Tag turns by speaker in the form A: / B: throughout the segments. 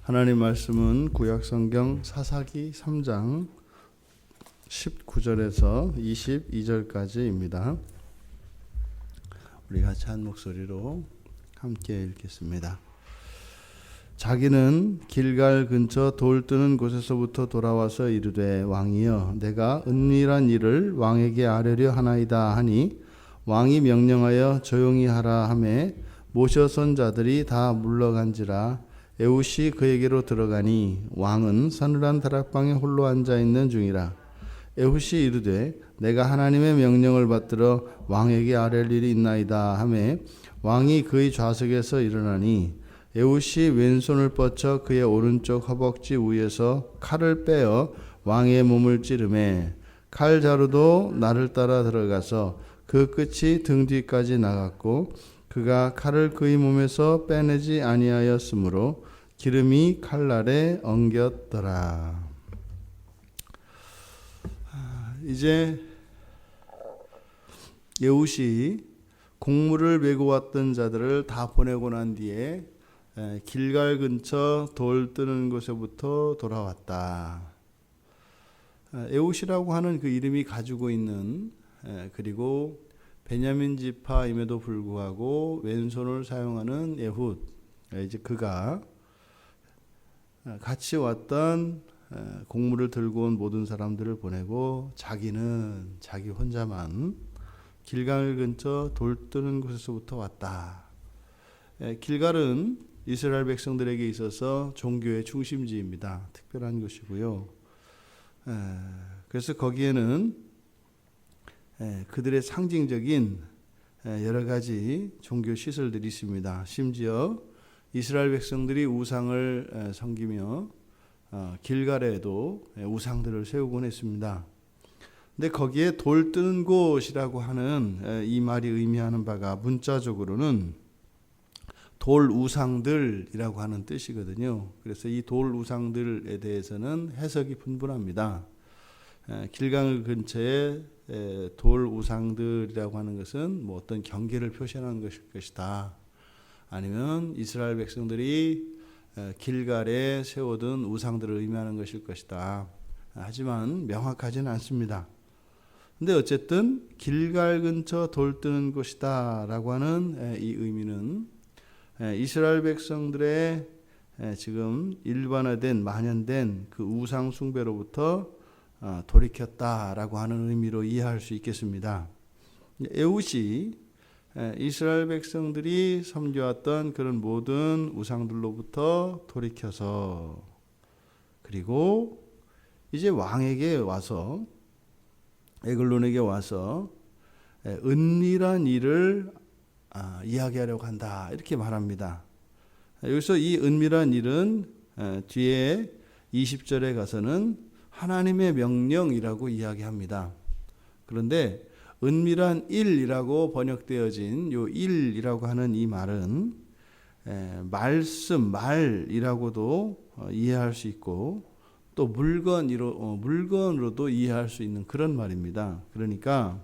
A: 하나님 말씀은 구약성경 사사기 3장 19절에서 22절까지입니다. 우리 같이 한 목소리로 함께 읽겠습니다. 자기는 길갈 근처 돌 뜨는 곳에서부터 돌아와서 이르되 왕이여 내가 은밀한 일을 왕에게 아뢰려 하나이다 하니 왕이 명령하여 조용히 하라 하매 모셔선 자들이 다 물러간지라 에훗이 그에게로 들어가니 왕은 서늘한 다락방에 홀로 앉아 있는 중이라. 에훗이 이르되 내가 하나님의 명령을 받들어 왕에게 아랠 일이 있나이다 하매 왕이 그의 좌석에서 일어나니 에훗이 왼손을 뻗쳐 그의 오른쪽 허벅지 위에서 칼을 빼어 왕의 몸을 찌르매 칼자루도 나를 따라 들어가서 그 끝이 등 뒤까지 나갔고 그가 칼을 그의 몸에서 빼내지 아니하였으므로 기름이 칼날에 엉겼더라. 이제 에훗이 곡물을 메고 왔던 자들을 다 보내고 난 뒤에 길갈 근처 돌 뜨는 곳에부터 돌아왔다. 에훗이라고 하는 그 이름이 가지고 있는 그리고 베냐민 지파임에도 불구하고 왼손을 사용하는 에훗, 이제 그가 같이 왔던 곡물을 들고 온 모든 사람들을 보내고 자기는 자기 혼자만 길갈 근처 돌 뜨는 곳에서부터 왔다. 길갈은 이스라엘 백성들에게 있어서 종교의 중심지입니다. 특별한 곳이고요. 그래서 거기에는 그들의 상징적인 여러 가지 종교 시설들이 있습니다. 심지어 이스라엘 백성들이 우상을 섬기며 길갈에도 우상들을 세우곤 했습니다. 근데 거기에 돌 뜨는 곳이라고 하는 이 말이 의미하는 바가 문자적으로는 돌 우상들이라고 하는 뜻이거든요. 그래서 이 돌 우상들에 대해서는 해석이 분분합니다. 길갈 근처에 돌 우상들이라고 하는 것은 뭐 어떤 경계를 표시하는 것일 것이다. 아니면 이스라엘 백성들이 길갈에 세워둔 우상들을 의미하는 것일 것이다. 하지만 명확하지는 않습니다. 근데 어쨌든 길갈 근처 돌 뜨는 곳이다 라고 하는 이 의미는 이스라엘 백성들의 지금 일반화된 만연된 그 우상 숭배로부터 돌이켰다라고 하는 의미로 이해할 수 있겠습니다. 에훗이 이스라엘 백성들이 섬겨왔던 그런 모든 우상들로부터 돌이켜서 그리고 이제 왕에게 와서 에글론에게 와서 은밀한 일을 이야기하려고 한다 이렇게 말합니다. 여기서 이 은밀한 일은 뒤에 20절에 가서는 하나님의 명령이라고 이야기합니다. 그런데 은밀한 일이라고 번역되어진 요 일이라고 하는 이 말은 말씀, 말이라고도 이해할 수 있고 또 물건으로도 이해할 수 있는 그런 말입니다. 그러니까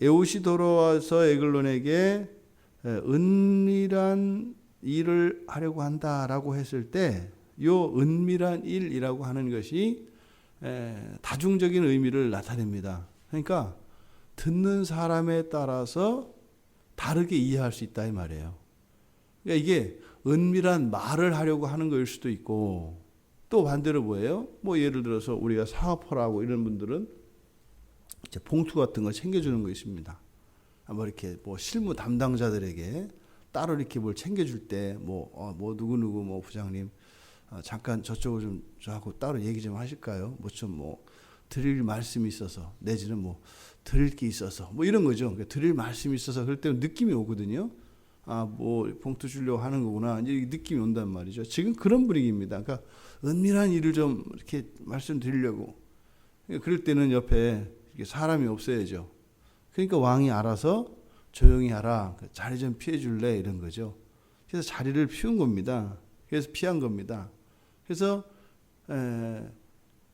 A: 에훗이 돌아와서 에글론에게 은밀한 일을 하려고 한다라고 했을 때 요 은밀한 일이라고 하는 것이 다중적인 의미를 나타냅니다. 그러니까 듣는 사람에 따라서 다르게 이해할 수 있다 이 말이에요. 그러니까 이게 은밀한 말을 하려고 하는 거일 수도 있고 또 반대로 뭐예요? 뭐 예를 들어서 우리가 사업하라고 이런 분들은 이제 봉투 같은 거 챙겨주는 거 있습니다. 뭐 이렇게 뭐 실무 담당자들에게 따로 이렇게 뭘 챙겨줄 때 뭐 누구누구 뭐 부장님 잠깐 저쪽으로 좀 저하고 따로 얘기 좀 하실까요? 뭐 좀 뭐 드릴 말씀이 있어서 내지는 뭐 드릴 게 있어서 뭐 이런 거죠. 그러니까 드릴 말씀이 있어서 그럴 때 느낌이 오거든요. 뭐 봉투 주려고 하는 거구나 이제 느낌이 온단 말이죠. 지금 그런 분위기입니다. 그러니까 은밀한 일을 좀 이렇게 말씀드리려고 그럴 때는 옆에 사람이 없어야죠. 그러니까 왕이 알아서 조용히 하라 자리 좀 피해 줄래 이런 거죠. 그래서 자리를 피운 겁니다. 그래서 피한 겁니다. 그래서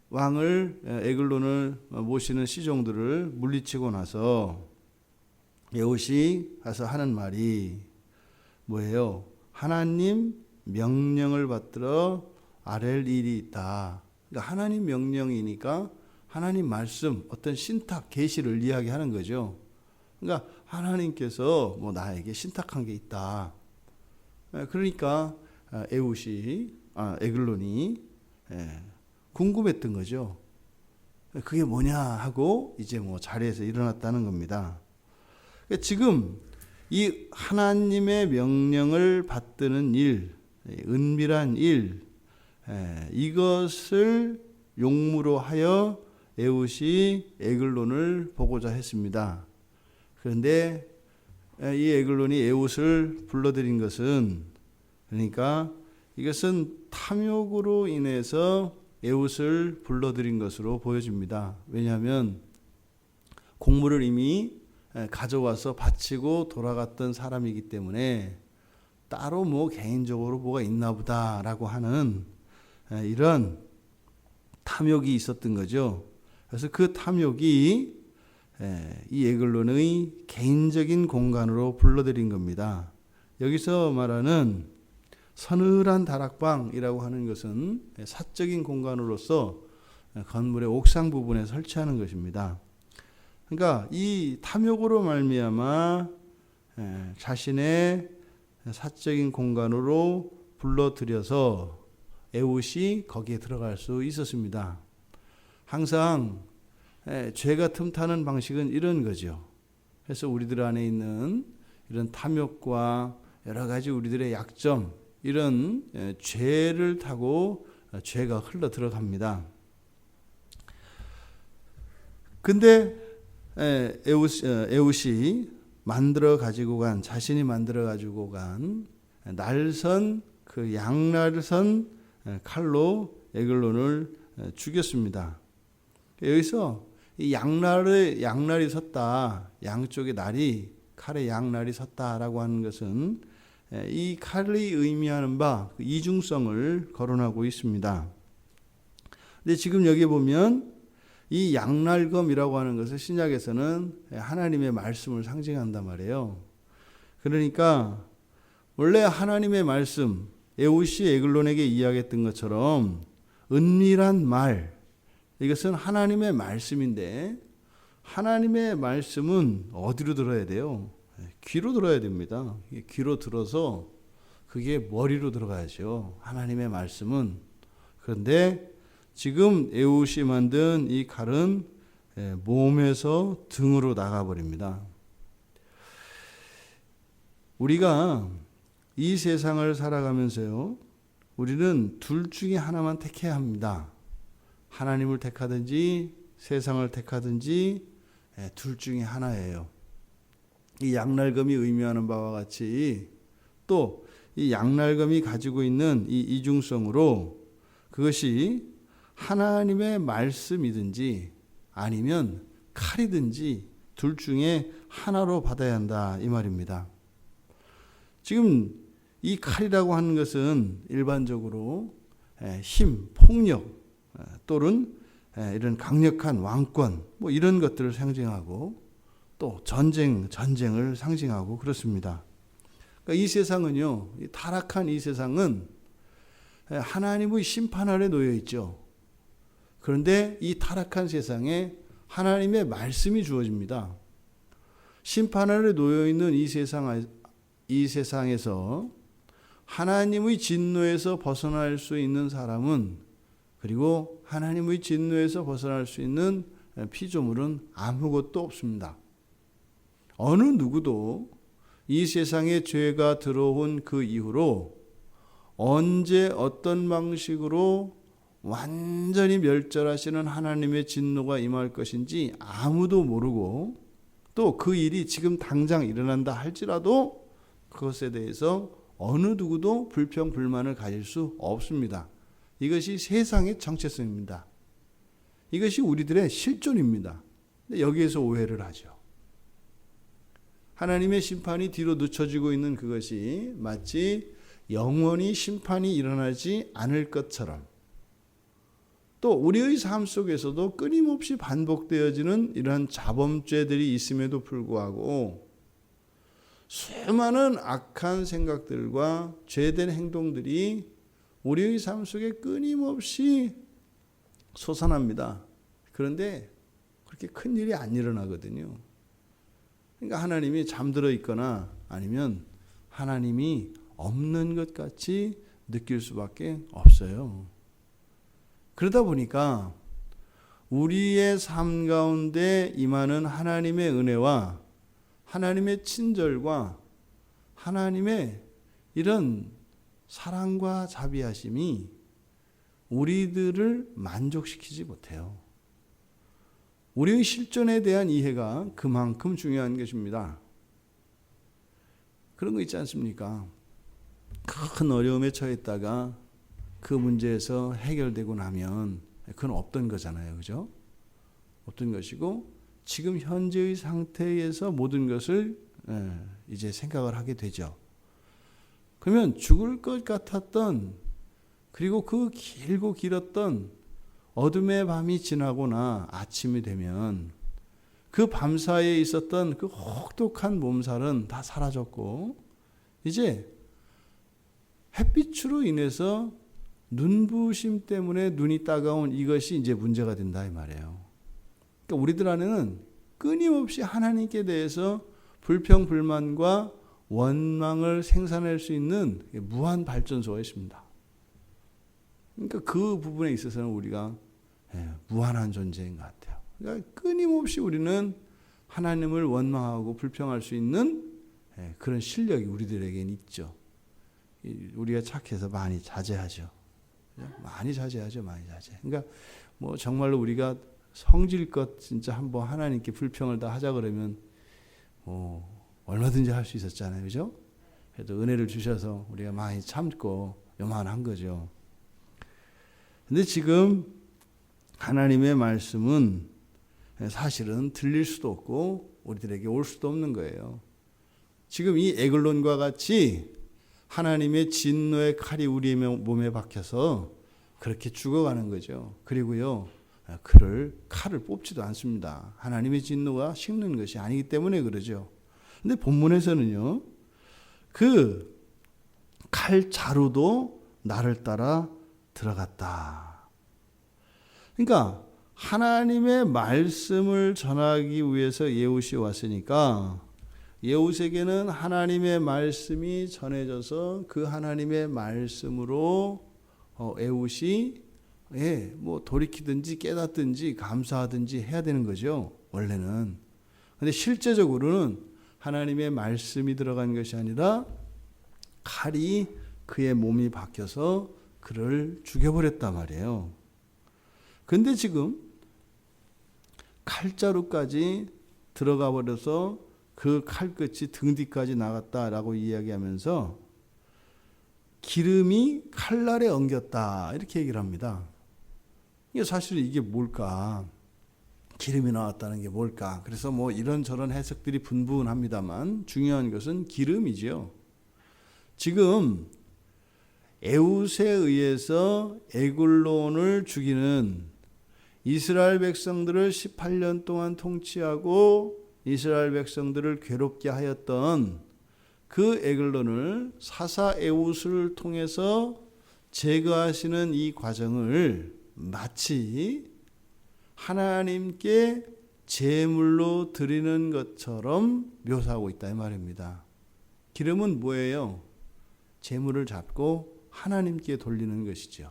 A: 왕을 에글론을 모시는 시종들을 물리치고 나서 에훗이 가서 하는 말이 뭐예요? 하나님 명령을 받들어 아랠 일이 있다. 그러니까 하나님 명령이니까 하나님 말씀, 어떤 신탁, 계시를 이야기하는 거죠. 그러니까 하나님께서 나에게 신탁한 게 있다. 그러니까 에글론이 궁금했던 거죠. 그게 뭐냐 하고 이제 자리에서 일어났다는 겁니다. 그러니까 지금 이 하나님의 명령을 받드는 일, 은밀한 일, 이것을 용무로 하여 에웃이 에글론을 보고자 했습니다. 그런데 이 에글론이 에웃을 불러들인 것은, 그러니까 이것은 탐욕으로 인해서 에웃을 불러들인 것으로 보여집니다. 왜냐하면 곡물을 이미 가져와서 바치고 돌아갔던 사람이기 때문에 따로 개인적으로 뭐가 있나 보다라고 하는 이런 탐욕이 있었던 거죠. 그래서 그 탐욕이 이 에글론의 개인적인 공간으로 불러들인 겁니다. 여기서 말하는 서늘한 다락방이라고 하는 것은 사적인 공간으로서 건물의 옥상 부분에 설치하는 것입니다. 그러니까 이 탐욕으로 말미암아 자신의 사적인 공간으로 불러들여서 에웃이 거기에 들어갈 수 있었습니다. 항상 죄가 틈타는 방식은 이런 거죠. 그래서 우리들 안에 있는 이런 탐욕과 여러 가지 우리들의 약점, 이런 죄를 타고 죄가 흘러 들어갑니다. 근데 에웃이 자신이 만들어 가지고 간 날선, 그 양날선 칼로 에글론을 죽였습니다. 여기서 이 양날이 섰다, 양쪽의 날이, 칼의 양날이 섰다라고 하는 것은 이 칼이 의미하는 바 이중성을 거론하고 있습니다. 근데 지금 여기 보면 이 양날검이라고 하는 것을 신약에서는 하나님의 말씀을 상징한단 말이에요. 그러니까 원래 하나님의 말씀, 에웃이 에글론에게 이야기했던 것처럼 은밀한 말, 이것은 하나님의 말씀인데 하나님의 말씀은 어디로 들어야 돼요? 귀로 들어야 됩니다. 귀로 들어서 그게 머리로 들어가야죠. 하나님의 말씀은. 그런데 지금 에웃이 만든 이 칼은 몸에서 등으로 나가버립니다. 우리가 이 세상을 살아가면서요, 우리는 둘 중에 하나만 택해야 합니다. 하나님을 택하든지 세상을 택하든지 둘 중에 하나예요. 이 양날검이 의미하는 바와 같이 또 이 양날검이 가지고 있는 이 이중성으로 그것이 하나님의 말씀이든지 아니면 칼이든지 둘 중에 하나로 받아야 한다, 이 말입니다. 지금 이 칼이라고 하는 것은 일반적으로 힘, 폭력 또는 이런 강력한 왕권 이런 것들을 상징하고 또 전쟁을 상징하고 그렇습니다. 그러니까 이 세상은요, 이 타락한 이 세상은 하나님의 심판 아래 놓여 있죠. 그런데 이 타락한 세상에 하나님의 말씀이 주어집니다. 심판 아래 놓여 있는 이 세상에서 하나님의 진노에서 벗어날 수 있는 사람은, 그리고 하나님의 진노에서 벗어날 수 있는 피조물은 아무것도 없습니다. 어느 누구도 이 세상에 죄가 들어온 그 이후로 언제 어떤 방식으로 완전히 멸절하시는 하나님의 진노가 임할 것인지 아무도 모르고, 또 그 일이 지금 당장 일어난다 할지라도 그것에 대해서 어느 누구도 불평 불만을 가질 수 없습니다. 이것이 세상의 정체성입니다. 이것이 우리들의 실존입니다. 근데 여기에서 오해를 하죠. 하나님의 심판이 뒤로 늦춰지고 있는 그것이 마치 영원히 심판이 일어나지 않을 것처럼, 또 우리의 삶 속에서도 끊임없이 반복되어지는 이러한 자범죄들이 있음에도 불구하고 수많은 악한 생각들과 죄된 행동들이 우리의 삶 속에 끊임없이 솟아납니다. 그런데 그렇게 큰 일이 안 일어나거든요. 그러니까 하나님이 잠들어 있거나 아니면 하나님이 없는 것 같이 느낄 수밖에 없어요. 그러다 보니까 우리의 삶 가운데 임하는 하나님의 은혜와 하나님의 친절과 하나님의 이런 사랑과 자비하심이 우리들을 만족시키지 못해요. 우리의 실존에 대한 이해가 그만큼 중요한 것입니다. 그런 거 있지 않습니까? 큰 어려움에 처했다가 그 문제에서 해결되고 나면 그건 없던 거잖아요. 그죠? 없던 것이고 지금 현재의 상태에서 모든 것을 이제 생각을 하게 되죠. 그러면 죽을 것 같았던 그리고 그 길고 길었던 어둠의 밤이 지나고나 아침이 되면 그 밤사이에 있었던 그 혹독한 몸살은 다 사라졌고 이제 햇빛으로 인해서 눈부심 때문에 눈이 따가운 이것이 이제 문제가 된다 이 말이에요. 그러니까 우리들 안에는 끊임없이 하나님께 대해서 불평불만과 원망을 생산할 수 있는 무한 발전소가 있습니다. 그러니까 그 부분에 있어서는 우리가 무한한 존재인 것 같아요. 그러니까 끊임없이 우리는 하나님을 원망하고 불평할 수 있는 그런 실력이 우리들에게는 있죠. 우리가 착해서 많이 자제하죠. 많이 자제하죠. 많이 자제. 그러니까 뭐 정말로 우리가 성질껏 진짜 한번 하나님께 불평을 다 하자 그러면 얼마든지 할 수 있었잖아요. 그죠? 그래도 은혜를 주셔서 우리가 많이 참고 요만한 거죠. 근데 지금 하나님의 말씀은 사실은 들릴 수도 없고 우리들에게 올 수도 없는 거예요. 지금 이 에글론과 같이 하나님의 진노의 칼이 우리의 몸에 박혀서 그렇게 죽어가는 거죠. 그리고요, 칼을 뽑지도 않습니다. 하나님의 진노가 식는 것이 아니기 때문에 그러죠. 근데 본문에서는요, 그 칼자루도 나를 따라 들어갔다. 그러니까 하나님의 말씀을 전하기 위해서 예웃이 왔으니까 예웃에게는 하나님의 말씀이 전해져서 그 하나님의 말씀으로 예웃이 뭐 돌이키든지 깨닫든지 감사하든지 해야 되는 거죠. 원래는. 근데 실제적으로는 하나님의 말씀이 들어간 것이 아니라 칼이 그의 몸이 박혀서 그를 죽여버렸단 말이에요. 근데 지금 칼자루까지 들어가 버려서 그 칼끝이 등 뒤까지 나갔다라고 이야기하면서 기름이 칼날에 엉겼다 이렇게 얘기를 합니다. 사실 이게 뭘까? 기름이 나왔다는 게 뭘까? 그래서 뭐 이런저런 해석들이 분분합니다만 중요한 것은 기름이죠. 지금 에웃에 의해서 에글론을 죽이는 이스라엘 백성들을 18년 동안 통치하고 이스라엘 백성들을 괴롭게 하였던 그 에글론을 사사 에웃을 통해서 제거하시는 이 과정을 마치 하나님께 제물로 드리는 것처럼 묘사하고 있다 이 말입니다. 기름은 뭐예요? 제물을 잡고 하나님께 돌리는 것이죠.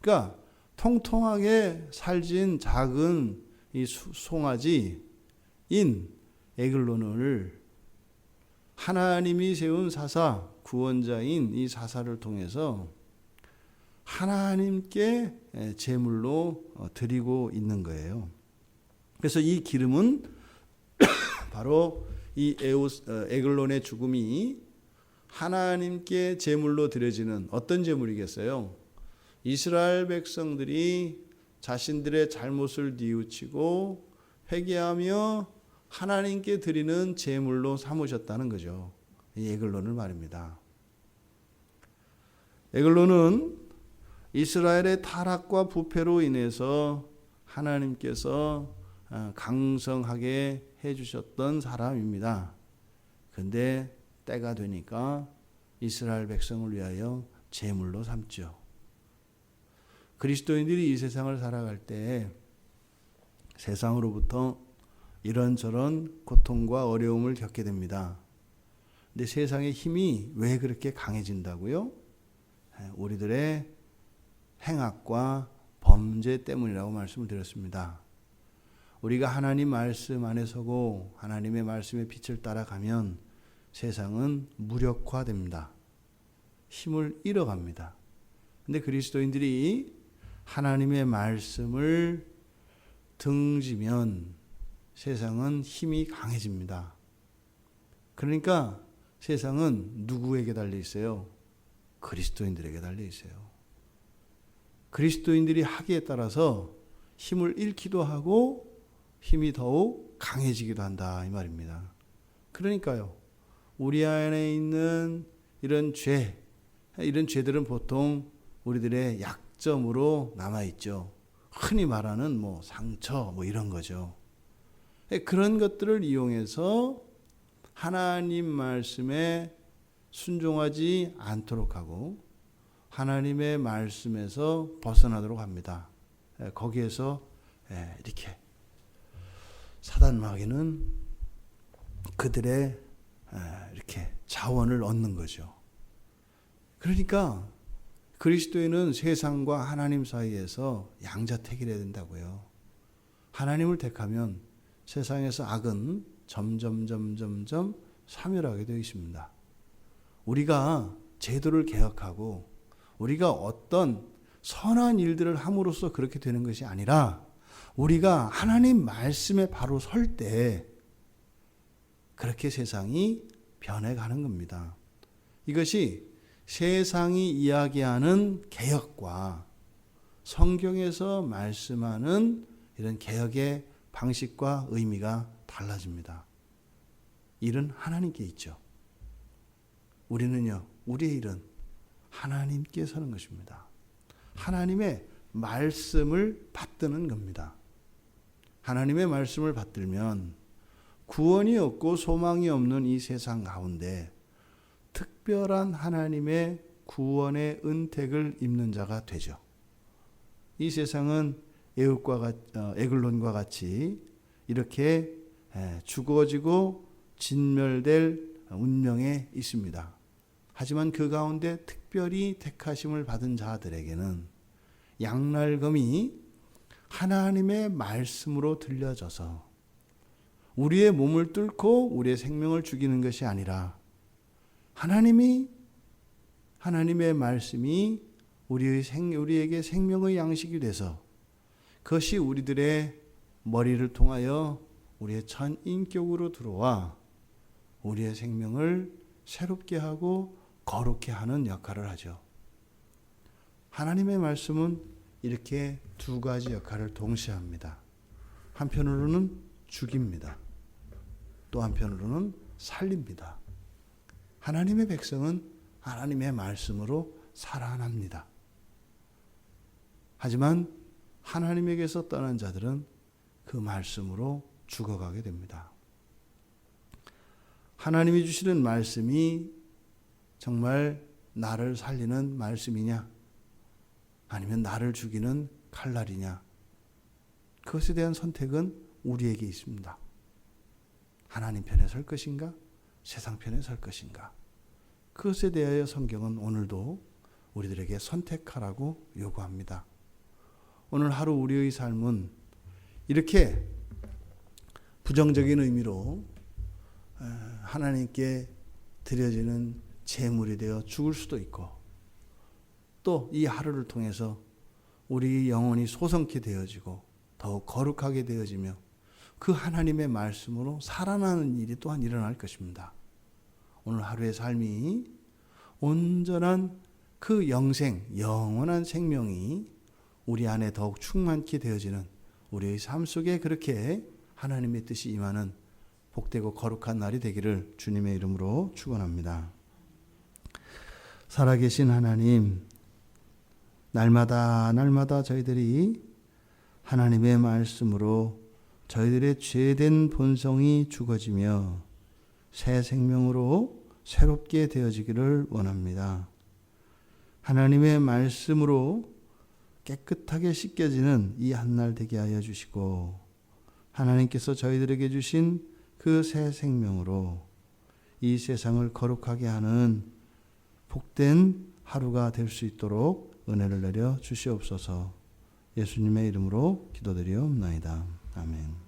A: 그러니까 통통하게 살진 작은 이 송아지인 에글론을 하나님이 세운 사사, 구원자인 이 사사를 통해서 하나님께 제물로 드리고 있는 거예요. 그래서 이 기름은 바로 이 에글론의 죽음이 하나님께 제물로 드려지는 어떤 제물이겠어요? 이스라엘 백성들이 자신들의 잘못을 뉘우치고 회개하며 하나님께 드리는 제물로 삼으셨다는 거죠. 이 에글론을 말입니다. 에글론은 이스라엘의 타락과 부패로 인해서 하나님께서 강성하게 해주셨던 사람입니다. 그런데 때가 되니까 이스라엘 백성을 위하여 제물로 삼죠. 그리스도인들이 이 세상을 살아갈 때 세상으로부터 이런저런 고통과 어려움을 겪게 됩니다. 근데 세상의 힘이 왜 그렇게 강해진다고요? 우리들의 행악과 범죄 때문이라고 말씀을 드렸습니다. 우리가 하나님 말씀 안에 서고 하나님의 말씀의 빛을 따라가면 세상은 무력화됩니다. 힘을 잃어갑니다. 근데 그리스도인들이 하나님의 말씀을 등지면 세상은 힘이 강해집니다. 그러니까 세상은 누구에게 달려 있어요? 그리스도인들에게 달려 있어요. 그리스도인들이 하기에 따라서 힘을 잃기도 하고 힘이 더욱 강해지기도 한다 이 말입니다. 그러니까요. 우리 안에 있는 이런 죄들은 보통 우리들의 약점으로 남아있죠. 흔히 말하는 상처 이런 거죠. 그런 것들을 이용해서 하나님 말씀에 순종하지 않도록 하고 하나님의 말씀에서 벗어나도록 합니다. 거기에서 이렇게 사단 마귀는 그들의 이렇게 자원을 얻는 거죠. 그러니까 그리스도인은 세상과 하나님 사이에서 양자택일해야 된다고요. 하나님을 택하면 세상에서 악은 점점 사멸하게 되어 있습니다. 우리가 제도를 개혁하고 우리가 어떤 선한 일들을 함으로써 그렇게 되는 것이 아니라 우리가 하나님 말씀에 바로 설 때 그렇게 세상이 변해가는 겁니다. 이것이 세상이 이야기하는 개혁과 성경에서 말씀하는 이런 개혁의 방식과 의미가 달라집니다. 일은 하나님께 있죠. 우리는요, 우리의 일은 하나님께 서는 것입니다. 하나님의 말씀을 받드는 겁니다. 하나님의 말씀을 받들면 구원이 없고 소망이 없는 이 세상 가운데 특별한 하나님의 구원의 은택을 입는 자가 되죠. 이 세상은 에글론과 같이 이렇게 죽어지고 진멸될 운명에 있습니다. 하지만 그 가운데 특별히 택하심을 받은 자들에게는 양날검이 하나님의 말씀으로 들려져서 우리의 몸을 뚫고 우리의 생명을 죽이는 것이 아니라 하나님의 말씀이 우리에게 생명의 양식이 돼서 그것이 우리들의 머리를 통하여 우리의 전 인격으로 들어와 우리의 생명을 새롭게 하고 거룩게 하는 역할을 하죠. 하나님의 말씀은 이렇게 두 가지 역할을 동시에 합니다. 한편으로는 죽입니다. 또 한편으로는 살립니다. 하나님의 백성은 하나님의 말씀으로 살아납니다. 하지만 하나님에게서 떠난 자들은 그 말씀으로 죽어가게 됩니다. 하나님이 주시는 말씀이 정말 나를 살리는 말씀이냐? 아니면 나를 죽이는 칼날이냐? 그것에 대한 선택은 우리에게 있습니다. 하나님 편에 설 것인가? 세상 편에 설 것인가? 그것에 대하여 성경은 오늘도 우리들에게 선택하라고 요구합니다. 오늘 하루 우리의 삶은 이렇게 부정적인 의미로 하나님께 드려지는 제물이 되어 죽을 수도 있고 또 이 하루를 통해서 우리 영혼이 소성케 되어지고 더욱 거룩하게 되어지며 그 하나님의 말씀으로 살아나는 일이 또한 일어날 것입니다. 오늘 하루의 삶이 온전한 그 영원한 생명이 우리 안에 더욱 충만케 되어지는 우리의 삶 속에 그렇게 하나님의 뜻이 임하는 복되고 거룩한 날이 되기를 주님의 이름으로 축원합니다. 살아계신 하나님, 날마다 저희들이 하나님의 말씀으로 저희들의 죄된 본성이 죽어지며 새 생명으로 새롭게 되어지기를 원합니다. 하나님의 말씀으로 깨끗하게 씻겨지는 이 한날 되게 하여 주시고, 하나님께서 저희들에게 주신 그 새 생명으로 이 세상을 거룩하게 하는 복된 하루가 될 수 있도록 은혜를 내려 주시옵소서. 예수님의 이름으로 기도드리옵나이다. 아멘.